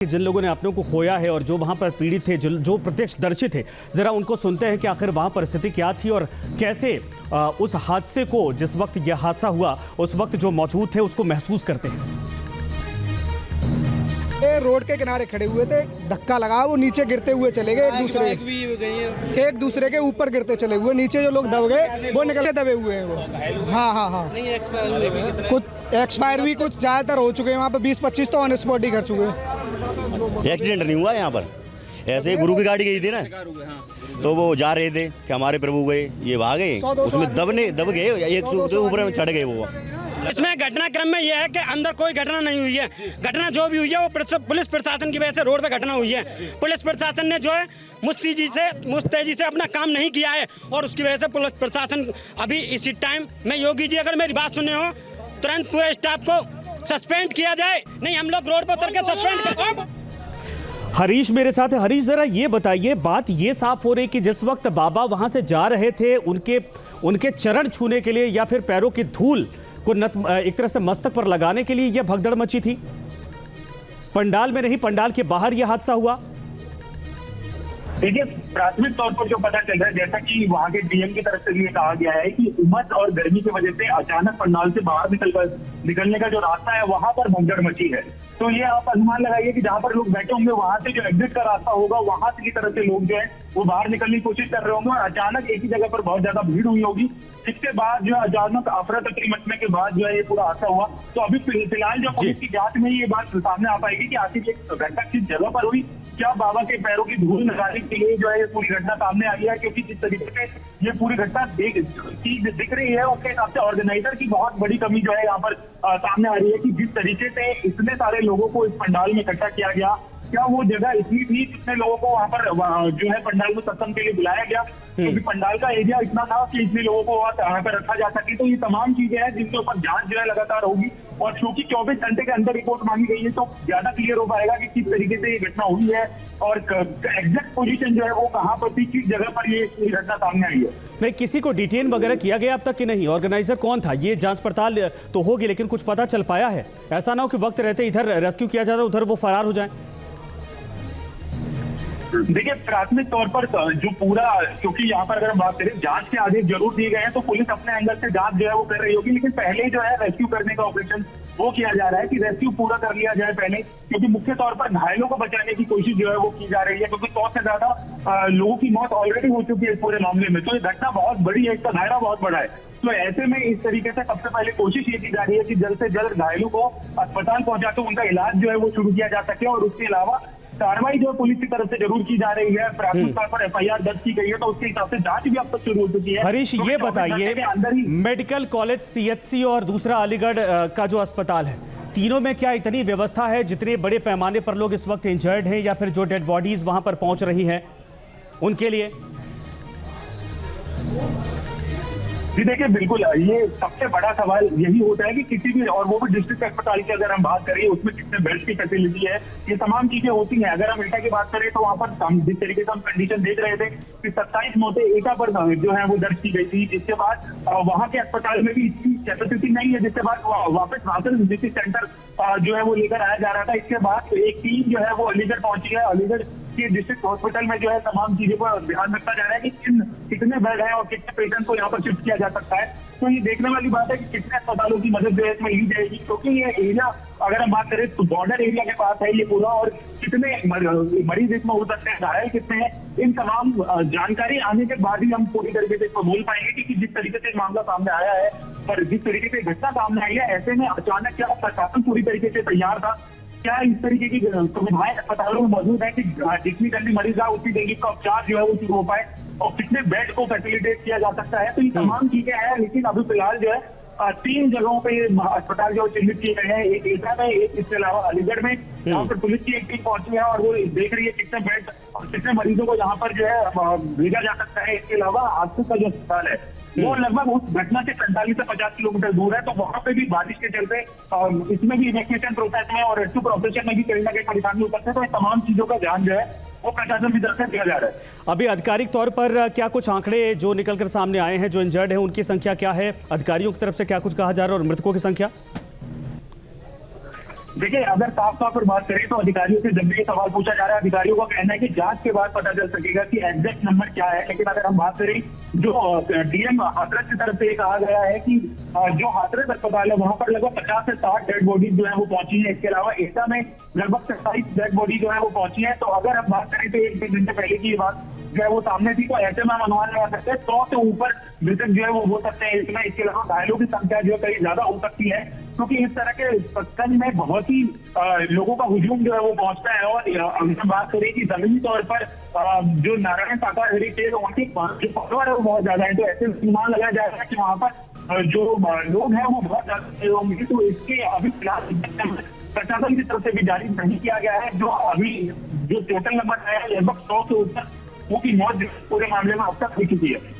जिन लोगों ने अपनों को खोया है और जो वहां पर पीड़ित थे, जो प्रत्यक्षदर्शी थे, जरा उनको सुनते हैं कि आखिर वहां परिस्थिति क्या थी और कैसे उस हादसे को, जिस वक्त यह हादसा हुआ उस वक्त जो मौजूद थे उसको महसूस करते हैं। रोड के किनारे खड़े हुए थे, धक्का लगा, वो नीचे गिरते हुए चले गए, एक दूसरे के ऊपर गिरते चले हुए, नीचे जो लोग दब गए वो निकल के दबे हुए हैं वो। हाँ कुछ एक्सपायर भी कुछ ज़्यादातर हो चुके हैं, वहाँ पे 20-25 तो ऑन स्पॉट ही कर चुके हैं। एक्सीडेंट नहीं हुआ यहाँ पर, ऐसे गुरु की गाड़ी गई थी ना, तो वो जा रहे थे कि हमारे प्रभु गए, ये भागे, उसमें दब गए, एक से ऊपर चढ़ गए वो। इसमें घटनाक्रम में यह है कि अंदर कोई घटना नहीं हुई है। घटना जो भी हुई है वो पुलिस प्रशासन की वजह से रोड पे घटना हुई है। पुलिस प्रशासन ने जो है मुस्तैदी से अपना काम नहीं किया है और उसकी वजह से पुलिस प्रशासन अभी इसी टाइम में, योगी जी अगर मेरी बात सुने हो, तुरंत पूरे स्टाफ को सस्पेंड किया जाए, नहीं हम लोग रोड पर उतर के सस्पेंड कर। हरीश मेरे साथ है। हरीश, जरा ये बताइए, बात ये साफ हो रही कि जिस वक्त बाबा वहां से जा रहे थे, उनके चरण छूने के लिए या फिर पैरों की धूल को एक तरह से मस्तक पर लगाने के लिए यह भगदड़ मची थी। पंडाल में नहीं, पंडाल के बाहर यह हादसा हुआ। देखिए, प्राथमिक तौर पर जो पता चल रहा है, जैसा कि वहां के डीएम की तरफ से भी कहा गया है कि उमस और गर्मी की वजह से अचानक पंडाल से बाहर निकलने का जो रास्ता है वहां पर भगदड़ मची है। तो ये आप अनुमान लगाइए कि जहां पर लोग बैठे होंगे वहां से जो एग्जिट का रास्ता होगा वहां से की तरफ से लोग जो है वो बाहर निकलने की कोशिश कर रहे होंगे और अचानक एक ही जगह पर बहुत ज्यादा भीड़ हुई होगी, जिसके बाद जो अचानक अफरा तफरी मचने के बाद जो है ये पूरा हादसा हुआ। तो अभी फिलहाल जो पुलिस की जांच में ये बात सामने आ पाएगी कि आखिर ये घटना किस जगह पर हुई, क्या बाबा के पैरों की धूल लगाने के लिए जो है ये पूरी घटना सामने आई है। क्योंकि जिस तरीके से ये पूरी घटना दिख रही है उसके हिसाब से ऑर्गेनाइजर की बहुत बड़ी कमी जो है यहाँ पर सामने आ रही है कि जिस तरीके से इतने सारे लोगों को इस पंडाल में इकट्ठा किया गया, क्या वो जगह इतनी थी कितने लोगों को वहां पर जो है पंडाल में सत्संग के लिए बुलाया गया, क्योंकि पंडाल का एरिया इतना था कि इतने लोगों को वहां पर रखा जा सके। तो ये तमाम चीजें हैं जिनके ऊपर जांच जो है लगातार होगी और क्योंकि 24 घंटे के अंदर रिपोर्ट मांगी गई है तो ज्यादा क्लियर हो पाएगा कि किस तरीके से ये घटना हुई है और एग्जैक्ट पोजीशन जो है वो कहाँ पर थी, किस जगह पर ये पूरी घटना सामने आई है। नहीं, किसी को डिटेन वगैरह किया गया अब तक कि नहीं? ऑर्गेनाइजर कौन था, ये जांच पड़ताल तो होगी, लेकिन कुछ पता चल पाया है? ऐसा ना हो कि वक्त रहते इधर रेस्क्यू किया जाता उधर वो फरार हो जाए। देखिए, प्राथमिक तौर पर जो पूरा, क्योंकि यहाँ पर अगर हम बात करें जांच के आदेश जरूर दिए गए हैं तो पुलिस अपने एंगल से जांच जो है वो कर रही होगी, लेकिन पहले जो है रेस्क्यू करने का ऑपरेशन वो किया जा रहा है कि रेस्क्यू पूरा कर लिया जाए पहले, क्योंकि मुख्य तौर पर घायलों को बचाने की कोशिश जो है वो की जा रही है, क्योंकि 100 से ज्यादा लोगों की मौत ऑलरेडी हो चुकी है इस पूरे मामले में। तो ये घटना बहुत बड़ी है, इसका दायरा बहुत बड़ा है। तो ऐसे में इस तरीके से सबसे पहले कोशिश ये की जा रही है कि जल्द से जल्द घायलों को अस्पताल पहुंचा के उनका इलाज जो है वो शुरू किया जा सके और उसके अलावा कार्रवाई जो पुलिस की तरफ से जरूर की जा रही है। प्राथमिक तौर पर एफआईआर दर्ज की गई है तो उसके हिसाब से जांच भी अब तक शुरू हो चुकी है। हरीश, ये बताइए, मेडिकल कॉलेज, सीएचसी और दूसरा अलीगढ़ का जो अस्पताल है, तीनों में क्या इतनी व्यवस्था है जितने बड़े पैमाने पर लोग इस वक्त इंजर्ड हैं या फिर जो डेड बॉडीज वहां पर पहुंच रही हैं उनके लिए? जी देखिए, बिल्कुल ये सबसे बड़ा सवाल यही होता है कि किसी भी, और वो भी डिस्ट्रिक्ट अस्पताल की अगर हम बात करें उसमें कितने बेड्स की फैसिलिटी है, ये तमाम चीजें होती हैं। अगर हम एटा की बात करें तो वहाँ पर जिस तरीके से हम कंडीशन देख रहे थे कि 27 मौतें एटा पर जो है वो दर्ज की गई थी, जिसके बाद वहाँ के अस्पताल में भी इतनी कैपेसिटी नहीं है, जिसके बाद वापस डिस्ट्रिक्ट सेंटर जो है वो लेकर आया जा रहा था। इसके बाद एक टीम जो है वो अलीगढ़ पहुंची है। अलीगढ़ के डिस्ट्रिक्ट हॉस्पिटल में जो है तमाम चीजों पर ध्यान रखा जा रहा है कि कितने बेड है और कितने पेशेंट को यहाँ पर शिफ्ट किया जा सकता है। तो ये देखने वाली बात है कि कितने अस्पतालों की मदद जो है इसमें ली जाएगी, क्योंकि ये एरिया अगर हम बात करें तो बॉर्डर एरिया के पास है ये पूरा, और कितने मरीज इसमें हो सकते हैं, घायल कितने हैं, इन तमाम जानकारी आने के बाद ही हम पूरी तरीके से इसको बोल पाएंगे कि जिस तरीके से मामला सामने आया है और जिस तरीके से घटना सामने आई है, ऐसे में अचानक क्या प्रशासन पूरी तरीके से तैयार था, क्या इस तरीके की सुविधाएं अस्पतालों में मौजूद है कि जितनी जल्दी मरीज आए उतनी जल्दी का उपचार जो है वो शुरू हो पाए और कितने बेड को फैसिलिटेट किया जा सकता है। तो ये तमाम चीजें हैं, लेकिन अभी फिलहाल जो है 3 जगहों पे अस्पताल जो चिन्हित किए गए हैं, एक एटा में, एक इसके अलावा अलीगढ़ में, यहाँ पर पुलिस की एक टीम पहुंची है और वो देख रही है कितने बेड और कितने मरीजों को यहाँ पर जो है भेजा जा सकता है। इसके अलावा आसपास का जो अस्पताल है वो लगभग उस घटना से 45 से 50 किलोमीटर दूर है, तो वहां पे भी बारिश के चलते इसमें भी इवैक्यूएशन प्रोसेस में और रेस्क्यू ऑपरेशन में भी कहीं ना कहीं परेशानी हो सकती है। तो तमाम चीजों का ध्यान जो है वो प्रशासन की तरफ से दिया जा रहा है। अभी आधिकारिक तौर पर क्या कुछ आंकड़े जो निकलकर सामने आए हैं, जो इंजर्ड हैं उनकी संख्या क्या है, अधिकारियों की तरफ से क्या कुछ कहा जा रहा है और मृतकों की संख्या? देखिए, अगर साफ तौर पर बात करें तो अधिकारियों से जब भी ये सवाल पूछा जा रहा है, अधिकारियों का कहना है कि जांच के बाद पता चल सकेगा कि एग्जैक्ट नंबर क्या है। लेकिन अगर हम बात करें, जो डीएम हाथरस की तरफ से ये कहा गया है कि जो हाथरस अस्पताल है वहां पर लगभग 50 से 60 डेड बॉडीज जो है वो पहुंची है। इसके अलावा एटा में लगभग 27 डेड बॉडी जो है वो पहुंची है। तो अगर हम बात करें तो 1-2 घंटे पहले की ये बात जो है वो सामने थी, तो ऐसे में हम अनुमान लगा सकते हैं 100 से ऊपर मृतक जो है वो हो सकते हैं इसमें। इसके अलावा घायलों की संख्या जो है कहीं ज्यादा हो सकती है, क्योंकि इस तरह के सत्संग में बहुत ही लोगों का हुजूम जो है वो पहुंचता है। और हम बात करें कि जमीनी तौर पर जो नारायण साकार हेरिटेज उनके जो फॉलोअर है वो बहुत ज्यादा है, तो ऐसे अनुमान लगाया जा रहा है कि वहाँ पर जो लोग हैं वो बहुत ज्यादा होंगे। तो इसके अभी फिलहाल प्रशासन की तरफ से भी जारी नहीं किया गया है। जो अभी जो टोटल नंबर है लगभग 100 से ऊपर की मौत पूरे मामले में अब तक हो चुकी है।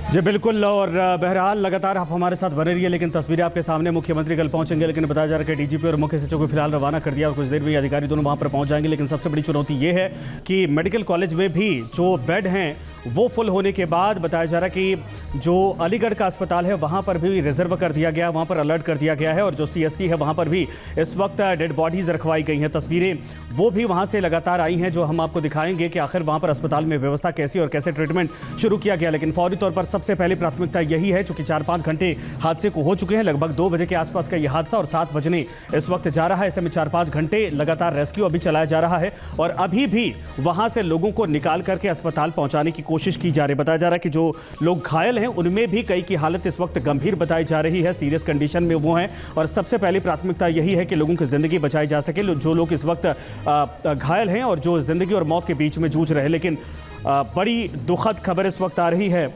जी बिल्कुल, और बहरहाल लगातार आप हमारे साथ बने रहिए। लेकिन तस्वीरें आपके सामने, मुख्यमंत्री कल पहुंचेंगे, लेकिन बताया जा रहा है कि डीजीपी और मुख्य सचिव को फिलहाल रवाना कर दिया और कुछ देर में अधिकारी दोनों वहां पर पहुंच जाएंगे। लेकिन सबसे बड़ी चुनौती ये है कि मेडिकल कॉलेज में भी जो बेड हैं वो फुल होने के बाद बताया जा रहा है कि जो अलीगढ़ का अस्पताल है वहाँ पर भी रिजर्व कर दिया गया, वहाँ पर अलर्ट कर दिया गया है। और जो CSC है वहाँ पर भी इस वक्त डेड बॉडीज रखवाई गई हैं। तस्वीरें वो भी वहाँ से लगातार आई हैं जो हम आपको दिखाएंगे कि आखिर वहाँ पर अस्पताल में व्यवस्था कैसी और कैसे ट्रीटमेंट शुरू किया गया। लेकिन फौरी तौर पर सबसे पहले प्राथमिकता यही है, चूंकि 4-5 घंटे हादसे को हो चुके हैं, लगभग 2 बजे के आसपास का ये हादसा और 7 बजने इस वक्त जा रहा है। ऐसे में 4-5 घंटे लगातार रेस्क्यू अभी चलाया जा रहा है और अभी भी वहाँ से लोगों को निकाल करके अस्पताल पहुँचाने की कोशिश की जा रही है। बताया जा रहा है कि जो लोग घायल हैं उनमें भी कई की हालत इस वक्त गंभीर बताई जा रही है, सीरियस कंडीशन में वो हैं। और सबसे पहली प्राथमिकता यही है कि लोगों की जिंदगी बचाई जा सके, जो लोग इस वक्त घायल हैं और जो जिंदगी और मौत के बीच में जूझ रहे हैं। लेकिन बड़ी दुखद खबर इस वक्त आ रही है।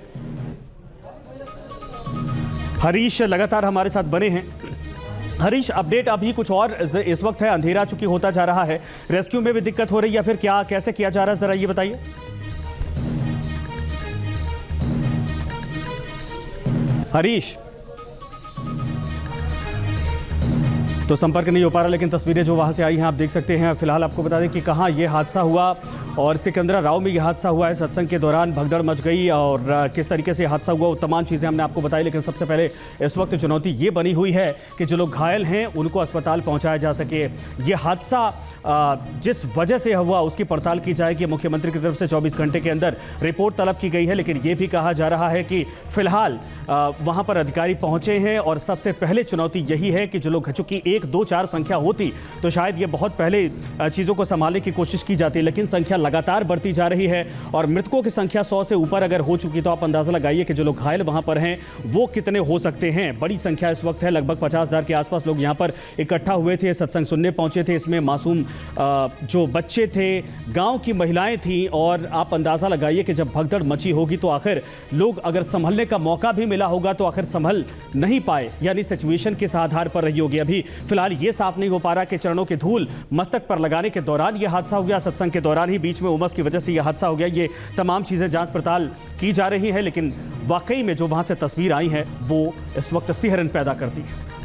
हरीश लगातार हमारे साथ बने हैं। हरीश, अपडेट अभी कुछ और इस वक्त है, अंधेरा चूंकि होता जा रहा है, रेस्क्यू में भी दिक्कत हो रही है या फिर क्या कैसे किया जा रहा है, जरा ये बताइए। हरीश तो संपर्क नहीं हो पा रहा, लेकिन तस्वीरें जो वहां से आई हैं आप देख सकते हैं। फिलहाल आपको बता दें कि कहां ये हादसा हुआ और सिकंदरा राव में ये हादसा हुआ है। सत्संग के दौरान भगदड़ मच गई और किस तरीके से हादसा हुआ वो तमाम चीज़ें हमने आपको बताई। लेकिन सबसे पहले इस वक्त चुनौती ये बनी हुई है कि जो लोग घायल हैं उनको अस्पताल पहुंचाया जा सके। ये हादसा जिस वजह से हुआ उसकी पड़ताल की जाएगी। मुख्यमंत्री की तरफ से 24 घंटे के अंदर रिपोर्ट तलब की गई है, लेकिन ये भी कहा जा रहा है कि फिलहाल वहां पर अधिकारी पहुंचे हैं और सबसे पहले चुनौती यही है कि जो लोग, चूंकि 1, 2, 4 संख्या होती तो शायद ये बहुत पहले चीज़ों को संभालने की कोशिश की जाती, लेकिन संख्या लगातार बढ़ती जा रही है और मृतकों की संख्या 100 से ऊपर अगर हो चुकी तो आप अंदाज़ा लगाइए कि जो लोग घायल वहां पर हैं वो कितने हो सकते हैं। बड़ी संख्या इस वक्त है, लगभग 50,000 के आसपास लोग यहाँ पर इकट्ठा हुए थे, सत्संग सुनने पहुंचे थे। इसमें मासूम जो बच्चे थे, गांव की महिलाएं थीं और आप अंदाज़ा लगाइए कि जब भगदड़ मची होगी तो आखिर लोग अगर संभलने का मौका भी मिला होगा तो आखिर संभल नहीं पाए, यानी सिचुएशन किस आधार पर रही होगी। अभी फिलहाल ये साफ नहीं हो पा रहा कि चरणों की धूल मस्तक पर लगाने के दौरान ये हादसा हो गया, सत्संग के दौरान ही बीच में उमस की वजह से ये हादसा हो गया। ये तमाम चीज़ें जांच पड़ताल की जा रही है, लेकिन वाकई में जो वहाँ से तस्वीर आई है वो इस वक्त सिहरन पैदा करती है।